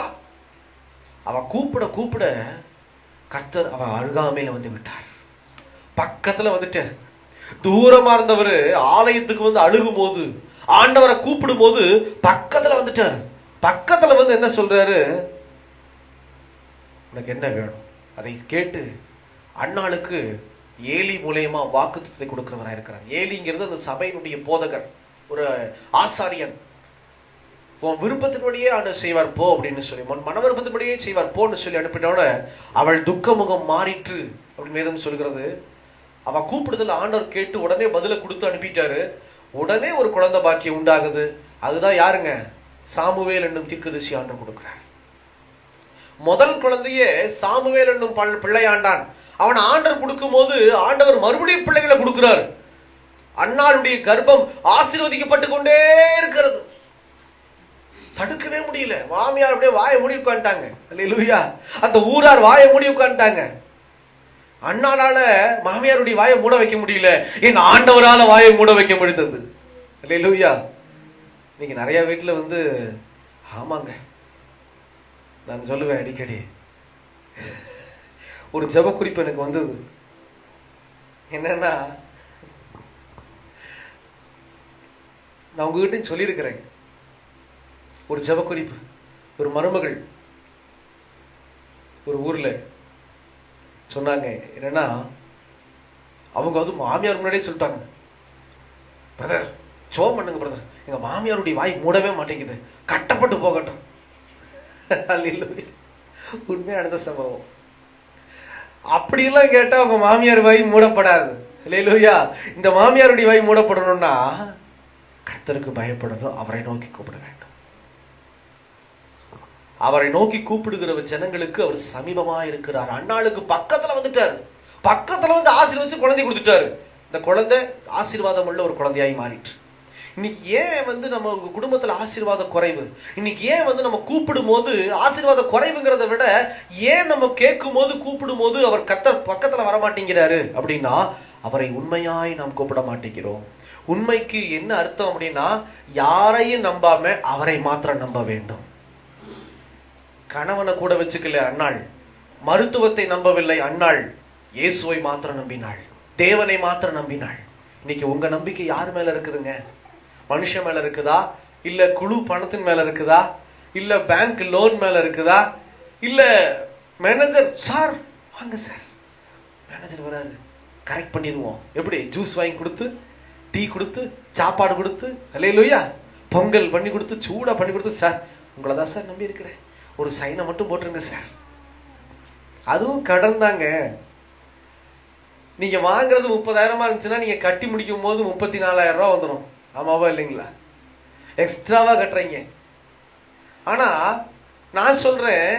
அவ கூப்பிட கூப்பிட கர்த்தர் அவ அருகாமையில வந்து விட்டார். பக்கத்துல வந்துட்டார். தூரமா இருந்தவர் ஆலயத்துக்கு வந்து அழுகும் போது, ஆண்டவரை கூப்பிடும் போது பக்கத்துல வந்துட்டார். பக்கத்துல வந்து என்ன சொல்றாரு, உனக்கு என்ன வேணும்? அதை கேட்டு அன்னாளுக்கு ஏலி மூலமா வாக்குத்தத்தை கொடுக்கிறவரா இருக்கிறார். ஏலிங்கிறது அந்த சபையினுடைய போதகர், ஒரு ஆசாரியன். உன் விருப்பத்தின்படியே ஆண்டவர் செய்வார் போ அப்படின்னு சொல்லி, மன விருப்பத்தின்படியே செய்வார் போன்னு சொல்லி அனுப்பினோட அவள் துக்க முகம் மாறிற்று அப்படின்னு வேதம் சொல்கிறது. அவ கூப்பிடுதல் ஆண்டவர் கேட்டு உடனே பதில கொடுத்து அனுப்பிட்டாரு. உடனே ஒரு குழந்தை பாக்கியம் உண்டாகுது. அதுதான் யாருங்க? சாமுவேல் என்னும் தீர்க்கதரிசி ஆண்டவர் கொடுக்கிறார். முதல் குழந்தையே சாமுவேல் என்னும் பிள்ளையாண்டான். அவன் ஆண்டவர் கொடுக்கும் போது ஆண்டவர் மறுபடியும் பிள்ளைகளை கொடுக்கிறார். அன்னாளுடைய கர்ப்பம் ஆசீர்வதிக்கப்பட்டு கொண்டே இருக்கிறது. தடுக்கவே முடியல. மாமியார் அப்படியே வாயை மூடி உட்காந்துட்டாங்க. அல்லேலூயா. அந்த ஊரார் வாயை மூடி உட்காந்துட்டாங்க. அண்ணானால மாமியாருடைய வாயை மூட வைக்க முடியல, என் ஆண்டவரால வாயை மூட வைக்க முடிந்தது. அல்லேலூயா. இன்னைக்கு நிறைய வீட்டுல வந்து ஆமாங்க, நான் சொல்லுவேன் அடிக்கடி, ஒரு ஜெப குறிப்பு எனக்கு வந்தது. என்னன்னா, நான் உங்ககிட்ட சொல்லியிருக்கிறேன் ஒரு ஜெப குறிப்பு. ஒரு மருமகள் ஒரு ஊர்ல சொன்னாங்க. என்னன்னா, அவங்க வந்து மாமியார் முன்னாடியே சொல்லிட்டாங்க, பிரதர் ஜெபம் பண்ணுங்க பிரதர், எங்க மாமியாருடைய வாய் மூடவே மாட்டேங்குது, கட்டப்பட்டு போகட்டும். உண்மையான சம்பவம். அப்படியெல்லாம் கேட்டா உங்க மாமியார் வாய் மூடப்படாது. அல்லேலூயா. இந்த மாமியாருடைய வாய் மூடப்படணும்னா கர்த்தருக்கு பயப்படணும், அவரை நோக்கி கூப்பிட வேண்டும். அவரை நோக்கி கூப்பிடுகிற ஜனங்களுக்கு அவர் சமீபமா இருக்கிறார். அண்ணாளுக்கு பக்கத்துல வந்துட்டார். பக்கத்துல வந்து ஆசீர்வதிச்சு குழந்தை கொடுத்துட்டாரு. இந்த குழந்தை ஆசீர்வாதம் உள்ள ஒரு குழந்தையாய் மாறிட்டு. இன்னைக்கு ஏன் வந்து நம்ம குடும்பத்துல ஆசீர்வாத குறைவு? இன்னைக்கு ஏன் வந்து நம்ம கூப்பிடும் போது ஆசீர்வாத குறைவுங்கிறத விட ஏன் நம்ம கேட்கும் போது கூப்பிடும் போது அவர் கர்த்தர் பக்கத்துல வரமாட்டேங்கிறாரு அப்படின்னா, அவரை உண்மையாய் நாம் கூப்பிட மாட்டேங்கிறோம். உண்மைக்கு என்ன அர்த்தம் அப்படின்னா, யாரையும் நம்பாம அவரை மாத்திரம் நம்ப வேண்டும். கணவனை கூட வச்சுக்கல அன்னாள், மருத்துவத்தை நம்பவில்லை அன்னாள், இயேசுவை மாத்திரம் நம்பினாள், தேவனை மாத்திரம் நம்பினாள். இன்னைக்கு உங்க நம்பிக்கை யார் மேல இருக்குதுங்க? மனுஷன் மேல இருக்குதா, இல்ல குழு பணத்தின் மேல இருக்குதா, இல்ல பேங்க் லோன் மேல இருக்குதா, இல்ல மேனேஜர் சார் வாங்க சார், மேனேஜர் வராது கரெக்ட் பண்ணிடுவோம். எப்படி? ஜூஸ் வாங்கி கொடுத்து, டீ கொடுத்து, சாப்பாடு கொடுத்து, அல்லேலூயா, பொங்கல் பண்ணி கொடுத்து, சூடா பண்ணி கொடுத்து, சார் உங்களை தான் சார் நம்பி இருக்கிறேன், ஒரு சைனை மட்டும் போட்டுருங்க சார். அதுவும் கடன் தாங்க. நீங்க வாங்குறது 30,000 இருந்துச்சுன்னா நீங்க கட்டி முடிக்கும் போது 34,000 ரூபாய் வந்துடும். ஆமாவா இல்லைங்களா? எக்ஸ்ட்ராவா கட்டுறீங்க. ஆனா நான் சொல்றேன்,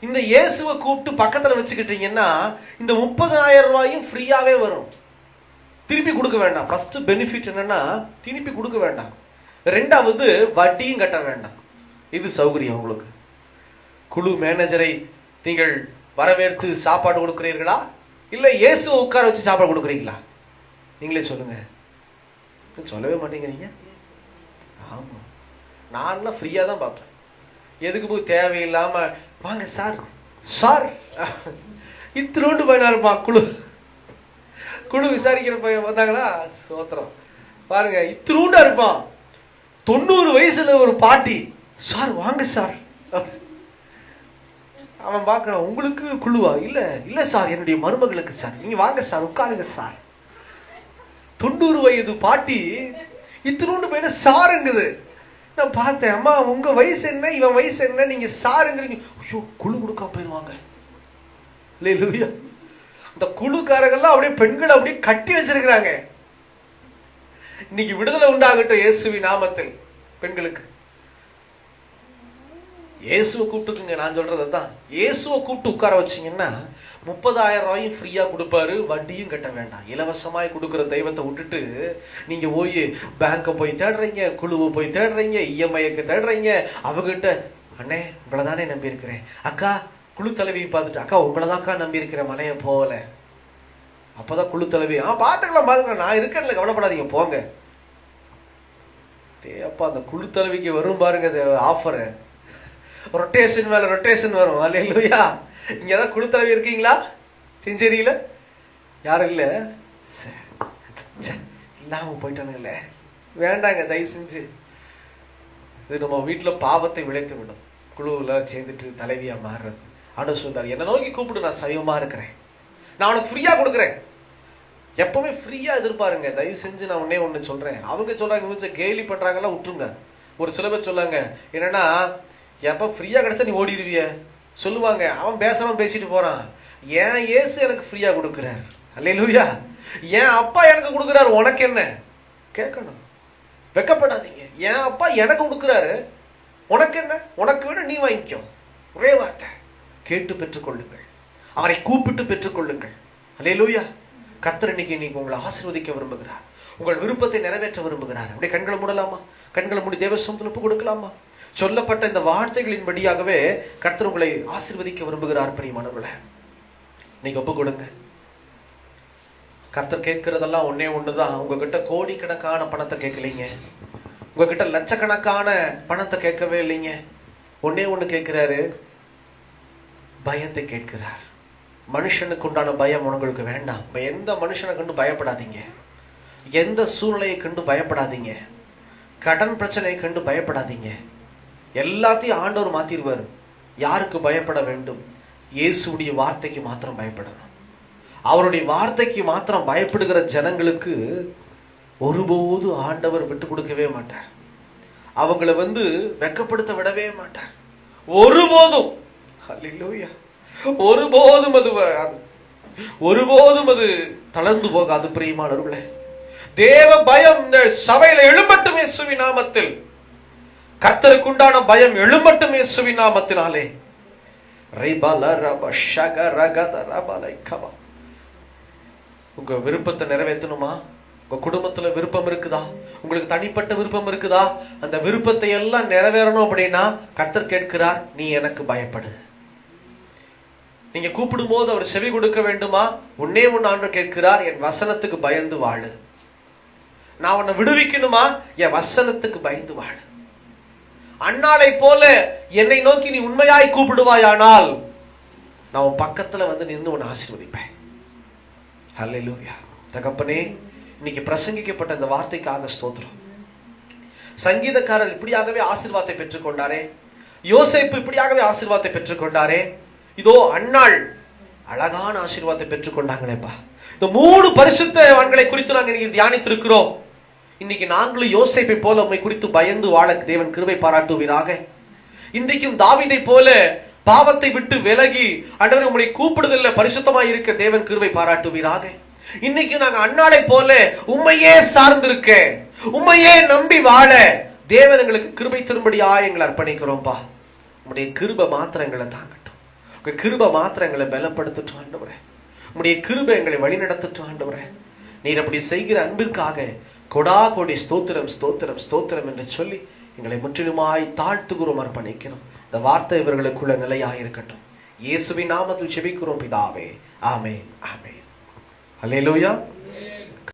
இந்த இயேசுவை கூப்பிட்டு பக்கத்துல வச்சுக்கிட்டீங்கன்னா இந்த 30,000 ரூபாயும் ஃப்ரீயாவே வரும். திருப்பி கொடுக்க வேண்டாம். ஃபர்ஸ்ட் பெனிஃபிட் என்னன்னா திருப்பி கொடுக்க வேண்டாம். ரெண்டாவது வட்டியும் கட்ட வேண்டாம். இது சௌகரியம் உங்களுக்கு. குழு மேனேஜரை நீங்கள் வரவேற்று சாப்பாடு கொடுக்கிறீர்களா, இல்ல இயேசுவை உட்கார வச்சு சாப்பாடு கொடுக்குறீங்களா? நீங்களே சொல்லுங்க. சொல்லவே மாட்டேங்கிறீங்க. ஆமா, நான்லாம் ஃப்ரீயா தான் பார்ப்பேன். எதுக்கு போய் தேவையில்லாம வாங்க சார் சார் இத்திரோண்டு போயினா இருப்பான். குழு விசாரிக்கிற பையன் வந்தாங்களா, சோத்திரம் பாருங்க, இத்திரூண்டா இருப்பான். 90 வயசுல ஒரு பாட்டி, சார் வாங்க சார். அவன் பார்க்கறான், உங்களுக்கு குழுவா? இல்ல இல்ல சார், என்னுடைய மருமகளுக்கு சார். நீங்க வாங்க சார், உட்காருங்க சார். 90 வயது பாட்டி இத்திரூண்டு பையனை சாருங்குது. நான் பார்த்தேன், அம்மா உங்க வயசு என்ன, இவன் வயசு என்ன, நீங்க சாருங்கிறீங்க. ஐயோ, குழு கொடுக்காம போயிருவாங்க. இல்லையா? இந்த குழுக்காரங்கெல்லாம் அப்படியே பெண்களை அப்படியே கட்டி வச்சிருக்கிறாங்க. இன்னைக்கு விடுதலை உண்டாகட்டும் இயேசுவின் நாமத்தில் பெண்களுக்கு. இயேசுவை கூப்பிட்டுக்குங்க. நான் சொல்றது தான், இயேசுவை கூப்பிட்டு உட்கார வச்சீங்கன்னா 30,000 ரூபாயும் ஃப்ரீயா கொடுப்பாரு, வட்டியும் கட்ட வேண்டாம். இலவசமாய் கொடுக்குற தெய்வத்தை விட்டுட்டு நீங்க போய் பேங்கை போய் தேடுறீங்க, குழுவை போய் தேடுறீங்க, இஎம்ஐக்கு தேடுறீங்க. அவகிட்ட, அண்ணே உங்களை தானே நம்பி இருக்கிறேன், அக்கா குழு தலைவியை பார்த்துட்டு, அக்கா உங்களை தான்க்கா நம்பி இருக்கிறேன், மலைய போகல. அப்பதான் குழு தலைவி, பாத்துக்கலாம் பாத்துக்கலாம், நான் இருக்கேன்ல, கவலைப்படாதீங்க போங்க. அப்பா அந்த குழு தலைவிக்கு வரும் பாருங்க ஆஃபர், ரொட்டேஷன் மேல ரொட்டேஷன் வரும். அல்லேலூயா. இங்க ஏதாவது குழு தலைவி இருக்கீங்களா செஞ்சேரியில? யாரும் இல்ல, இல்லாம போயிட்டானுங்கல்ல. வேண்டாங்க தயவு செஞ்சு. இது நம்ம வீட்டுல பாவத்தை விளைத்து விடும், குழுவுல சேர்ந்துட்டு தலைவியா மாறுறது. ஆண்டவர் சொல்றாரு, என்ன நோக்கி கூப்பிடு, நான் சைவமா இருக்கிறேன், நான் உனக்கு ஃப்ரீயா கொடுக்குறேன். எப்பவுமே ஃப்ரீயா எதிர்பாருங்க. தயவு செஞ்சு நான் ஒண்ணு சொல்றேன். அவங்க சொல்றாங்க கேலி பண்றாங்கல்ல, விட்டுருங்க. ஒரு சில பேர் சொல்லாங்க என்னன்னா, எப்ப ஃப்ரீயா கிடைச்சா நீ ஓடிடுவிய சொல்லுவாங்க. அவன் பேசாம பேசிட்டு போறான். ஏன் இயேசு எனக்கு ஃப்ரீயா கொடுக்குறார், அல்லேலூயா. ஏன் அப்பா எனக்கு கொடுக்குறாரு, உனக்கு என்ன கேட்கணும். வெக்கப்படாதீங்க. என் அப்பா எனக்கு கொடுக்குறாரு, உனக்கு என்ன, உனக்கு வேணும் நீ வாங்கிக்கோ. ஒரே வார்த்தை, கேட்டு பெற்றுக்கொள்ளுங்கள், அவரை கூப்பிட்டு பெற்றுக்கொள்ளுங்கள். அல்லேலூயா. கர்த்தர் இன்னைக்கு உங்களை ஆசீர்வதிக்க விரும்புகிறார், உங்கள் விருப்பத்தை நிறைவேற்ற விரும்புகிறார். அப்படியே கண்களை மூடலாமா? கண்களை மூடி தேவ சமூகத்தில் ஒப்பு கொடுக்கலாமா? சொல்லப்பட்ட இந்த வார்த்தைகளின் படியாகவே கர்த்தர் உங்களை ஆசீர்வதிக்க விரும்புகிறார். பிரியமானவர்களே, நீங்க ஒப்பு கொடுங்க. கர்த்தர் கேட்கிறதெல்லாம் ஒண்ணுதான். உங்ககிட்ட கோடிக்கணக்கான பணத்தை கேட்கலீங்க, உங்ககிட்ட லட்சக்கணக்கான பணத்தை கேட்கவே இல்லைங்க. ஒண்ணு கேட்கிறாரு, பயத்தை கேட்கிறார். மனுஷனுக்கு உண்டான பயம் உங்களுக்கு வேண்டாம். எந்த மனுஷனை கண்டு பயப்படாதீங்க, எந்த சூழ்நிலையை கண்டு பயப்படாதீங்க, கடன் பிரச்சனையை கண்டு பயப்படாதீங்க. எல்லாத்தையும் ஆண்டவர் மாத்திருவார். யாருக்கு பயப்பட வேண்டும்? இயேசுடைய வார்த்தைக்கு மாத்திரம் பயப்படணும். அவருடைய வார்த்தைக்கு மாத்திரம் பயப்படுகிற ஜனங்களுக்கு ஒருபோது ஆண்டவர் விட்டு கொடுக்கவே மாட்டார். அவங்கள வெட்கப்படுத்த விடவே மாட்டார் ஒருபோதும். அல்லேலூயா. ஒருபோதும் அது தளர்ந்து போகாது. பிரியமானவர்களே, தேவ பயம் இந்த சபையில எழும்பட்டும் இயேசுவின் நாமத்தில். கர்த்தருக்கு உண்டான பயம் எழும்பட்டும் இயேசுவின் நாமத்தினாலே. உங்க விருப்பத்தை நிறைவேற்றணுமா? உங்க குடும்பத்துல விருப்பம் இருக்குதா? உங்களுக்கு தனிப்பட்ட விருப்பம் இருக்குதா? அந்த விருப்பத்தை எல்லாம் நிறைவேறணும் அப்படின்னா கர்த்தர் கேட்கிறார், நீ எனக்கு பயப்படு. நீங்க கூப்பிடும் போது அவர் செவி கொடுக்க வேண்டுமா? ஒன்னே ஒன்னு ஆண்டவர் கேட்கிறார், என் வசனத்துக்கு பயந்து வாழு. நான் உன்னை விடுவிக்கணுமா? என் வசனத்துக்கு பயந்து வாழு. அன்னாளை போல என்னை நோக்கி நீ உண்மையாய் கூப்பிடுவாயானால் நான் உன் பக்கத்துல நின்று உன்னை ஆசீர்வதிப்பேன். ஹல்லேலூயா. தகப்பனே, இன்னைக்கு பிரசங்கிக்கப்பட்ட இந்த வார்த்தைக்காக ஸ்தோத்திரம். சங்கீதக்காரர் இப்படியாகவே ஆசீர்வாதத்தை பெற்றுக்கொண்டாரே, யோசேப்பு இப்படியாகவே ஆசீர்வாதத்தை பெற்றுக்கொண்டாரே, இதோ அன்னாள் அழகான ஆசீர்வாதத்தை பெற்றுக்கொண்டாங்களேப்பா. இந்த 3 பரிசுத்தவான்களை குறித்து நாங்கள் இன்னைக்கு தியானித்திருக்கிறோம். இன்னைக்கு நாங்களும் யோசேப்பை போல உம்மை குறித்து பயந்து வாழ தேவன் கிருபை பாராட்டுவீராக. இன்றைக்கும் தாவீதை போல பாவத்தை விட்டு விலகி ஆண்டவரே உம்முடைய கூப்பிடுதல்ல பரிசுத்தமாய் இருக்க தேவன் கிருபை பாராட்டுவீராக. இன்னைக்கு நாங்க அன்னாளை போல உம்மையே சார்ந்திருக்க, உம்மையே நம்பி வாழ தேவன் எங்களுக்கு கிருபை தரும்படியா எங்களை அர்ப்பணிக்கிறோம்பா. உம்முடைய கிருபை மாத்திரம் எங்களை தாங்கட்டும். உங்க கிருபை மாத்திரம் எங்களை பலப்படுத்தட்டும் ஆண்டவரே. உம்முடைய கிருபை எங்களை வழிநடத்தட்டும் ஆண்டவரே. நீர் அப்படி செய்கிற அன்பிற்காக கொடா கொடி ஸ்தோத்திரம் ஸ்தோத்திரம் ஸ்தோத்திரம் என்று சொல்லி எங்களை முற்றிலுமாய் தாழ்த்துகிறோம், அர்ப்பணிக்கிறோம். இந்த வார்த்தை இவர்களுக்குள்ள நிலையாயிருக்கட்டும். இயேசுவின் நாமத்தில் ஜெபிக்கிறோம் பிதாவே. ஆமென், ஆமென். அல்லேலூயா.